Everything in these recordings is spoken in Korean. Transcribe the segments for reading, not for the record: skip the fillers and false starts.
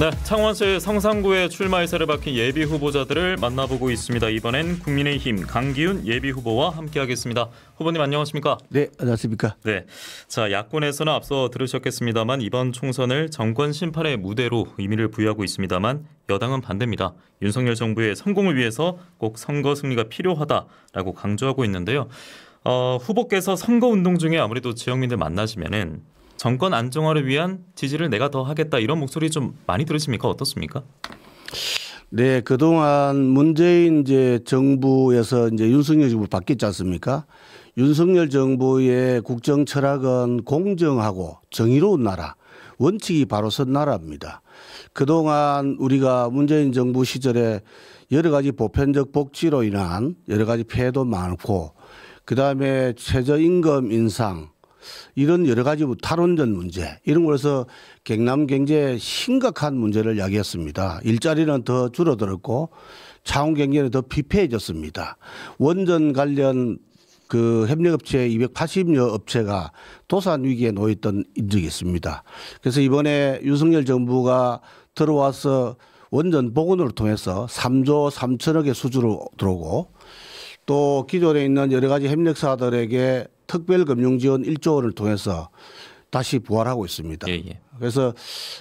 네, 창원시 성산구에 출마 의사를 밝힌 예비 후보자들을 만나보고 있습니다. 이번엔 국민의힘 강기훈 예비 후보와 함께하겠습니다. 후보님 안녕하십니까? 네, 안녕하십니까? 네, 자 야권에서는 앞서 들으셨겠습니다만 이번 총선을 정권 심판의 무대로 의미를 부여하고 있습니다만 여당은 반대입니다. 윤석열 정부의 성공을 위해서 꼭 선거 승리가 필요하다라고 강조하고 있는데요. 후보께서 선거운동 중에 아무래도 지역민들 만나시면은 정권 안정화를 위한 지지를 내가 더 하겠다 이런 목소리 좀 많이 들으십니까? 어떻습니까? 네, 그동안 문재인 정부에서 윤석열 정부 바뀌었지 않습니까? 윤석열 정부의 국정 철학은 공정하고 정의로운 나라, 원칙이 바로 선 나라입니다. 그동안 우리가 문재인 정부 시절에 여러 가지 보편적 복지로 인한 여러 가지 폐해도 많고, 그다음에 최저임금 인상, 이런 여러 가지 탈원전 문제 이런 거에서 경남 경제에 심각한 문제를 야기했습니다. 일자리는 더 줄어들었고 창원 경제는 더 피폐해졌습니다. 원전 관련 그 협력업체 280여 업체가 도산 위기에 놓였던 적이 있습니다. 그래서 이번에 윤석열 정부가 들어와서 원전 복원을 통해서 3조 3천억의 수주로 들어오고, 또 기존에 있는 여러 가지 협력사들에게 특별금융지원 1조 원을 통해서 다시 부활하고 있습니다. 그래서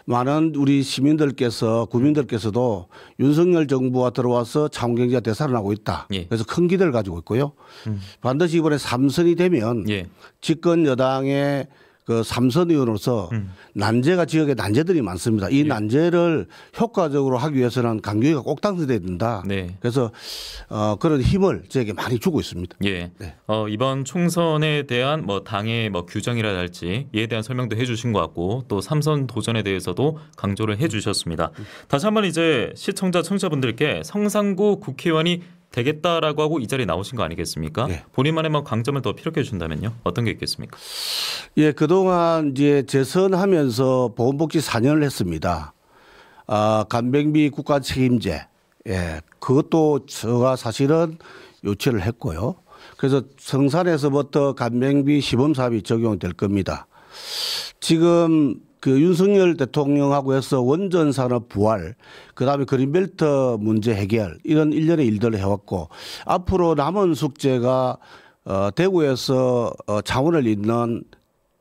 많은 우리 시민들께서 국민들께서도 윤석열 정부가 들어와서 창원경제가 되살아나고 있다. 그래서 큰 기대를 가지고 있고요. 반드시 이번에 3선이 되면 집권 여당의 그 3선 의원으로서 난제가 지역에 난제들이 많습니다. 이 난제를 효과적으로 하기 위해서는 강경위가 꼭 당선돼야 된다. 그래서 그런 힘을 저에게 많이 주고 있습니다. 네. 이번 총선에 대한 당의 규정이라든지 이에 대한 설명도 해주신 것 같고, 또 3선 도전에 대해서도 강조를 해주셨습니다. 다시 한번 이제 시청자 청취자분들께 성산구 국회의원이 되겠다라고 하고 이 자리에 나오신 거 아니겠습니까? 본인만의 강점을 더 피력해 준다면요, 어떤 게 있겠습니까? 예, 그동안 재선하면서 보건복지 4년을 했습니다. 간병비 국가 책임제, 그것도 제가 사실은 요청을 했고요. 그래서 성산에서부터 간병비 시범 사업이 적용될 겁니다. 지금 그 윤석열 대통령하고 해서 원전 산업 부활, 그다음에 그린벨트 문제 해결, 이런 일련의 일들을 해왔고, 앞으로 남은 숙제가 대구에서 창원을 잇는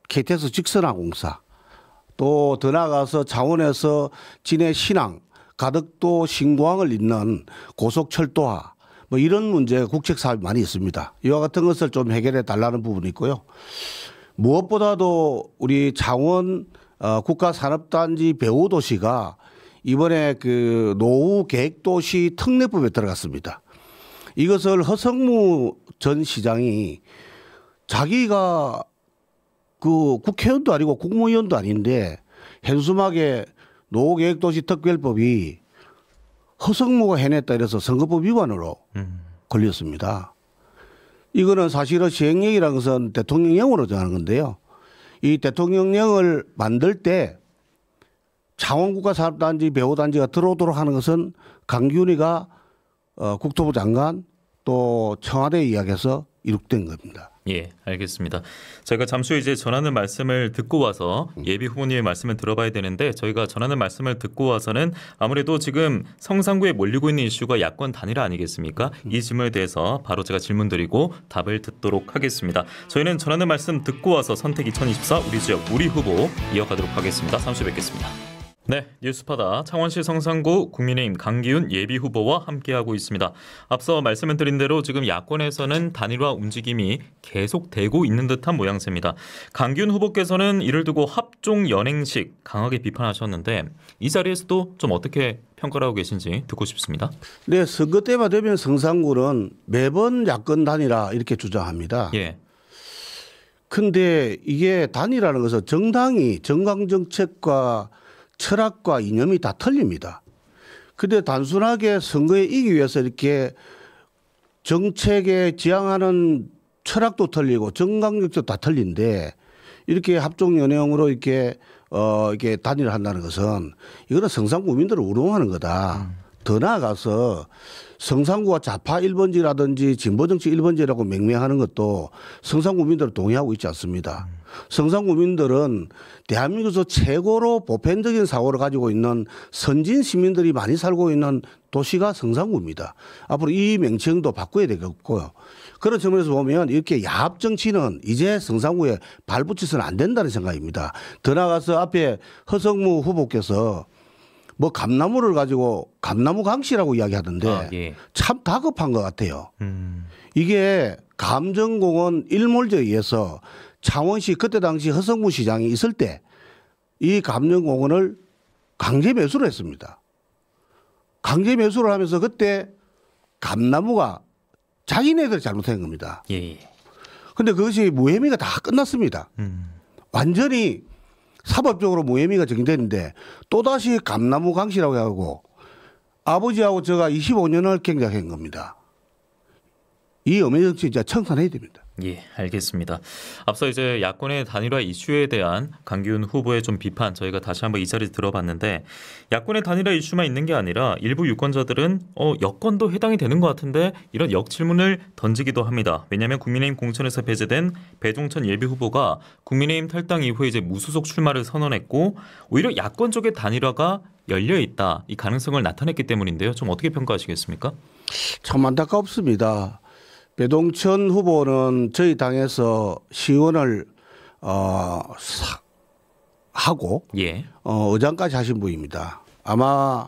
KTX 직선항공사, 또 더 나아가서 창원에서 진해 신항, 가덕도 신공항을 잇는 고속철도화, 이런 문제 국책 사업이 많이 있습니다. 이와 같은 것을 좀 해결해 달라는 부분이 있고요. 무엇보다도 우리 창원 국가산업단지 배후도시가 이번에 그 노후 계획도시 특례법에 들어갔습니다. 이것을 허성무 전 시장이 자기가 그 국회의원도 아니고 국무위원도 아닌데 현수막에 노후계획도시 특별법이 허성무가 해냈다 이래서 선거법 위반으로 걸렸습니다. 이거는 사실은 시행령이라는 것은 대통령령으로 정하는 건데요. 이 대통령령을 만들 때 창원국가산업단지 배후단지가 들어오도록 하는 것은 강기훈이가 국토부 장관 또 청와대 이야기해서 이룩된 겁니다. 예, 알겠습니다. 저희가 잠시 후 이제 전하는 말씀을 듣고 와서 예비 후보님의 말씀을 들어봐야 되는데, 저희가 전하는 말씀을 듣고 와서는 아무래도 지금 성산구에 몰리고 있는 이슈가 야권 단일화 아니겠습니까? 이 질문에 대해서 바로 제가 질문 드리고 답을 듣도록 하겠습니다. 저희는 전하는 말씀 듣고 와서 선택 2024 우리 지역 우리 후보 이어가도록 하겠습니다. 잠시 뵙겠습니다. 네, 뉴스파다 창원시 성산구 국민의힘 강기훈 예비 후보와 함께하고 있습니다. 앞서 말씀을 드린 대로 지금 야권에서는 단일화 움직임이 계속되고 있는 듯한 모양새입니다. 강기훈 후보께서는 이를 두고 합종 연행식 강하게 비판하셨는데, 이 자리에서도 좀 어떻게 평가를 하고 계신지 듣고 싶습니다. 네, 선거 때만 되면 성산구는 매번 야권 단일화 이렇게 주장합니다. 근데 이게 단일화라는 것은 정당이 정강정책과 철학과 이념이 다 틀립니다. 근데 단순하게 선거에 이기기 위해서 이렇게 정책에 지향하는 철학도 틀리고 정강정책도 다 틀린데, 이렇게 합종연행으로 이렇게 단일을 한다는 것은 이거는 성산구민들을 우롱하는 거다. 더 나아가서 성산구가 좌파 1번지라든지 진보정치 1번지라고 맹명하는 것도 성산구민들은 동의하고 있지 않습니다. 성산구민들은 대한민국에서 최고로 보편적인 사고를 가지고 있는 선진 시민들이 많이 살고 있는 도시가 성산구입니다. 앞으로 이 명칭도 바꿔야 되겠고요. 그런 측면에서 보면 이렇게 야합 정치는 이제 성산구에 발붙여서는 안 된다는 생각입니다. 더 나아가서 앞에 허성무 후보께서 뭐 감나무를 가지고 감나무 강씨라고 이야기하던데 예. 참 다급한 것 같아요. 이게 감정공원 일몰제에 의해서 창원시 그때 당시 허성무 시장이 있을 때 이 감정공원을 강제 매수를 했습니다. 강제 매수를 하면서 그때 감나무가 자기네들이 잘못한 겁니다. 예. 근데 그것이 무혐의가 다 끝났습니다. 완전히 사법적으로 무혐의가 정되는데 또다시 감나무 강씨라고 하고 아버지하고 제가 25년을 경작한 겁니다. 이 엄해 정치 진짜 청산해야 됩니다. 예, 알겠습니다. 앞서 이제 야권의 단일화 이슈에 대한 강기훈 후보의 좀 비판 저희가 다시 한번 이 자리에서 들어봤는데 야권의 단일화 이슈만 있는 게 아니라 일부 유권자들은 여권도 해당이 되는 것 같은데 이런 역질문을 던지기도 합니다. 왜냐하면 국민의힘 공천에서 배제된 배종찬 예비후보가 국민의힘 탈당 이후에 이제 무소속 출마를 선언했고 오히려 야권 쪽의 단일화가 열려 있다 이 가능성을 나타냈기 때문인데요. 좀 어떻게 평가하시겠습니까? 참 안타깝습니다. 배동천 후보는 저희 당에서 시의원을 하고 예. 의장까지 하신 분입니다. 아마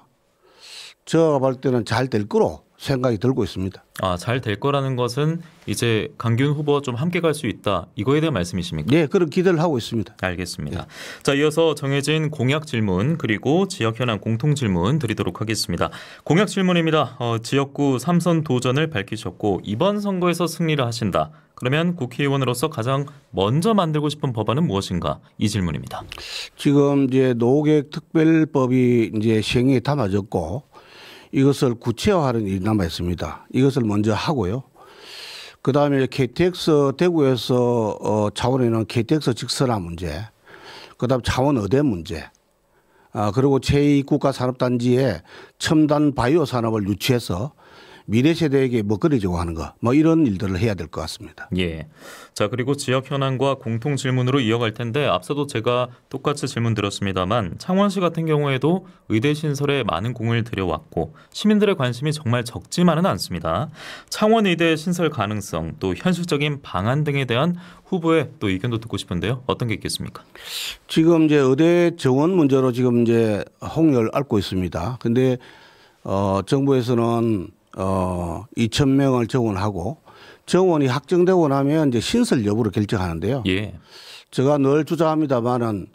제가 볼 때는 잘 될 거로 생각이 들고 있습니다. 잘 될 거라는 것은 이제 강기훈 후보와 좀 함께 갈 수 있다. 이거에 대한 말씀이십니까? 네, 그런 기대를 하고 있습니다. 알겠습니다. 자, 이어서 정해진 공약 질문 그리고 지역 현안 공통 질문 드리도록 하겠습니다. 공약 질문입니다. 지역구 3선 도전을 밝히셨고 이번 선거에서 승리를 하신다. 그러면 국회의원으로서 가장 먼저 만들고 싶은 법안은 무엇인가? 이 질문입니다. 지금 이제 노후계획 특별법이 이제 시행에 담아졌고 이것을 구체화하는 일이 남아 있습니다. 이것을 먼저 하고요. 그 다음에 KTX 대구에서 창원에는 KTX 직선화 문제, 그 다음 창원 의대 문제, 그리고 제2국가산업단지에 첨단 바이오 산업을 유치해서 미래 세대에게 먹거리지고 하는 거, 뭐 이런 일들을 해야 될 것 같습니다. 예. 자, 그리고 지역 현안과 공통 질문으로 이어갈 텐데 앞서도 제가 똑같이 질문 드렸습니다만 창원시 같은 경우에도 의대 신설에 많은 공을 들여왔고 시민들의 관심이 정말 적지만은 않습니다. 창원 의대 신설 가능성 또 현실적인 방안 등에 대한 후보의 또 의견도 듣고 싶은데요. 어떤 게 있겠습니까? 지금 이제 의대 정원 문제로 지금 이제 홍역을 앓고 있습니다. 근데 정부에서는 2,000명을 정원하고 정원이 확정되고 나면 이제 신설 여부를 결정하는데요. 예. 제가 늘 주장합니다만은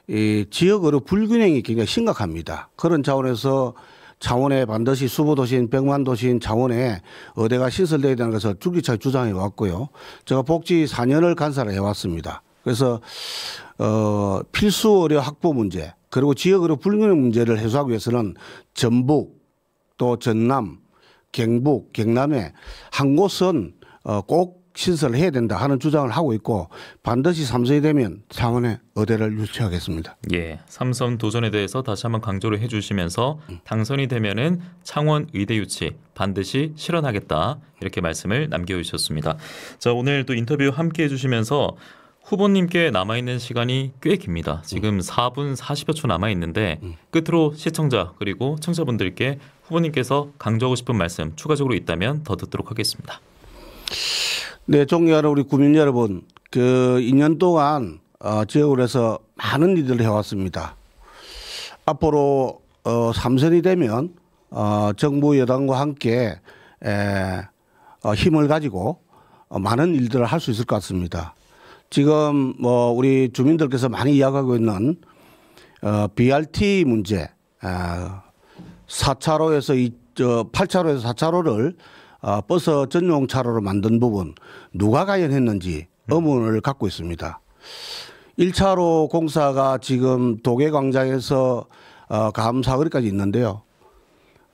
이 지역으로 불균형이 굉장히 심각합니다. 그런 차원에서 창원에 반드시 수보도시인 백만도시인 창원에 의대가 신설돼야 되는 것을 줄기차게 주장해 왔고요. 제가 복지 4년을 간사를 해왔습니다. 그래서 필수 의료 확보 문제 그리고 지역으로 불균형 문제를 해소하기 위해서는 전북 또 전남 경북, 경남에 한 곳은 꼭 신설을 해야 된다 하는 주장을 하고 있고 반드시 3선이 되면 창원에 의대를 유치하겠습니다. 예, 3선 도전에 대해서 다시 한번 강조를 해주시면서 당선이 되면은 창원 의대 유치 반드시 실현하겠다 이렇게 말씀을 남겨주셨습니다. 자, 오늘 또 인터뷰 함께 해주시면서 후보님께 남아있는 시간이 꽤 깁니다. 지금 4분 40여 초 남아있는데 끝으로 시청자 그리고 청자분들께 후보님께서 강조하고 싶은 말씀 추가적으로 있다면 더 듣도록 하겠습니다. 네, 존경하는 우리 국민 여러분, 그 2년 동안 지역으로 해서 많은 일들을 해왔습니다. 앞으로 3선이 되면 정부 여당과 함께 힘을 가지고 많은 일들을 할 수 있을 것 같습니다. 지금 뭐 우리 주민들께서 많이 이야기하고 있는 BRT 문제, 4차로에서 8차로에서 4차로를 버스 전용 차로로 만든 부분 누가 관여했는지 의문을 갖고 있습니다. 1차로 공사가 지금 도계광장에서 감사거리까지 있는데요.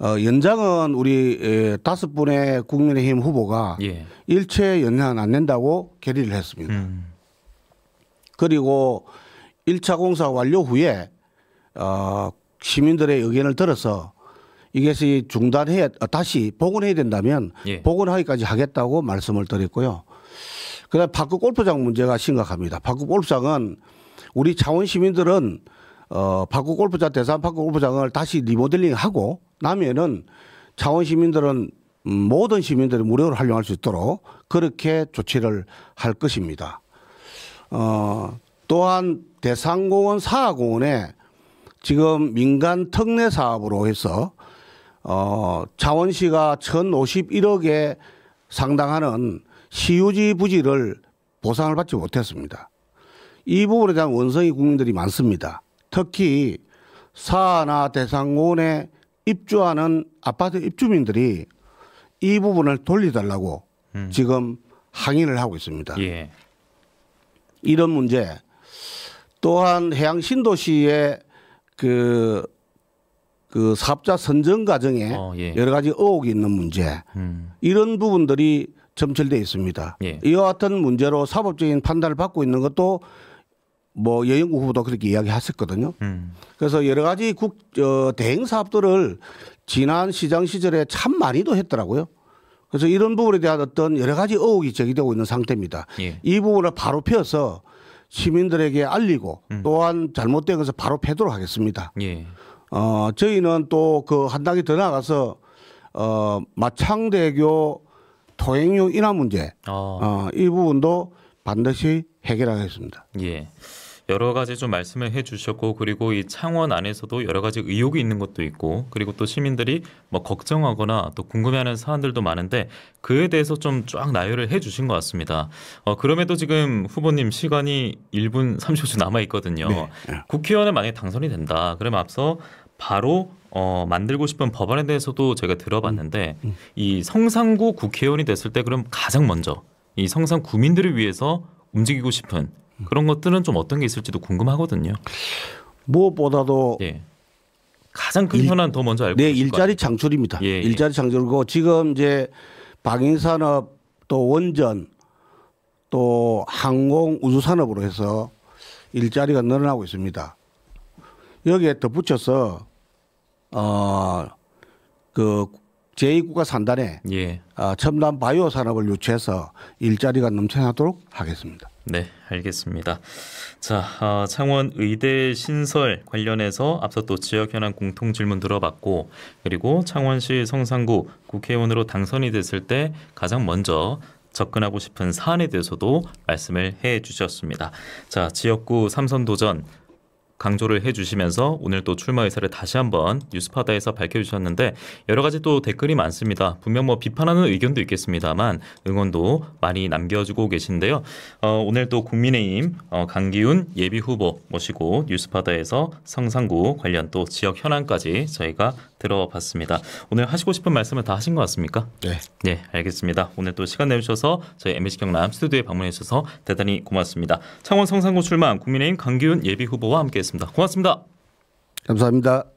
연장은 우리 5분의 국민의힘 후보가 예. 일체 연장 안 낸다고 결의를 했습니다. 그리고 1차 공사 완료 후에 시민들의 의견을 들어서 이것이 중단해 다시 복원해야 된다면 예. 복원하기까지 하겠다고 말씀을 드렸고요. 그다음 파크 골프장 문제가 심각합니다. 파크 골프장은 우리 창원 시민들은 파크 골프장 대산 파크 골프장을 다시 리모델링하고 나면은 창원 시민들은 모든 시민들이 무료로 활용할 수 있도록 그렇게 조치를 할 것입니다. 또한 대산공원 사하공원에 지금 민간 특례 사업으로 해서 창원시가 1,051억에 상당하는 시유지 부지를 보상을 받지 못했습니다. 이 부분에 대한 원성이 국민들이 많습니다. 특히 사하나 대산공원에 입주하는 아파트 입주민들이 이 부분을 돌려달라고 지금 항의를 하고 있습니다. 예. 이런 문제 또한 해양 신도시의 그 사업자 선정 과정에 예. 여러 가지 의혹이 있는 문제 이런 부분들이 점철되어 있습니다. 예. 이와 같은 문제로 사법적인 판단을 받고 있는 것도 뭐 여영구 후보도 그렇게 이야기했었거든요. 그래서 여러 가지 대행 사업들을 지난 시장 시절에 참 많이도 했더라고요. 그래서 이런 부분에 대한 어떤 여러 가지 의혹이 제기되고 있는 상태입니다. 예. 이 부분을 바로 펴서 시민들에게 알리고 또한 잘못된 것을 바로 패도록 하겠습니다. 예. 저희는 또 그 한 단계 더 나가서 마창대교 통행료 인하 문제 이 부분도 반드시 해결하겠습니다. 예. 여러 가지 좀 말씀을 해주셨고 그리고 이 창원 안에서도 여러 가지 의혹이 있는 것도 있고 그리고 또 시민들이 뭐 걱정하거나 또 궁금해하는 사안들도 많은데 그에 대해서 좀 쫙 나열을 해주신 것 같습니다. 그럼에도 지금 후보님 시간이 1분 30초 남아 있거든요. 네. 국회의원에 만약에 당선이 된다. 그러면 앞서 바로 만들고 싶은 법안에 대해서도 제가 들어봤는데 이 성산구 국회의원이 됐을 때 그럼 가장 먼저 이 성산 구민들을 위해서 움직이고 싶은 그런 것들은 좀 어떤 게 있을지도 궁금하거든요. 무엇보다도 예. 가장 큰 현안 더 먼저 알고 네, 계실 거 일자리 창출입니다. 예, 예. 일자리 창출이고 지금 이제 방위산업 또 원전 또 항공 우주 산업으로 해서 일자리가 늘어나고 있습니다. 여기에 덧붙여서 그 제2국가 산단에 예. 첨단 바이오 산업을 유치해서 일자리가 넘쳐나도록 하겠습니다. 네, 알겠습니다. 자, 창원 의대 신설 관련해서 앞서 또 지역 현안 공통 질문 들어봤고 그리고 창원시 성산구 국회의원으로 당선이 됐을 때 가장 먼저 접근하고 싶은 사안에 대해서도 말씀을 해 주셨습니다. 자, 지역구 3선 도전 강조를 해주시면서 오늘 또 출마 의사를 다시 한번 뉴스파다에서 밝혀주셨는데 여러 가지 또 댓글이 많습니다. 분명 뭐 비판하는 의견도 있겠습니다만 응원도 많이 남겨주고 계신데요. 오늘 또 국민의힘 강기훈 예비후보 모시고 뉴스파다에서 성산구 관련 또 지역 현안까지 저희가 들어봤습니다. 오늘 하시고 싶은 말씀은 다 하신 것 같습니까? 네. 네, 알겠습니다. 오늘 또 시간 내주셔서 저희 MBC 경남 스튜디오에 방문해 주셔서 대단히 고맙습니다. 창원 성산구 출마 국민의힘 강기훈 예비후보와 함께했습니다. 고맙습니다. 감사합니다.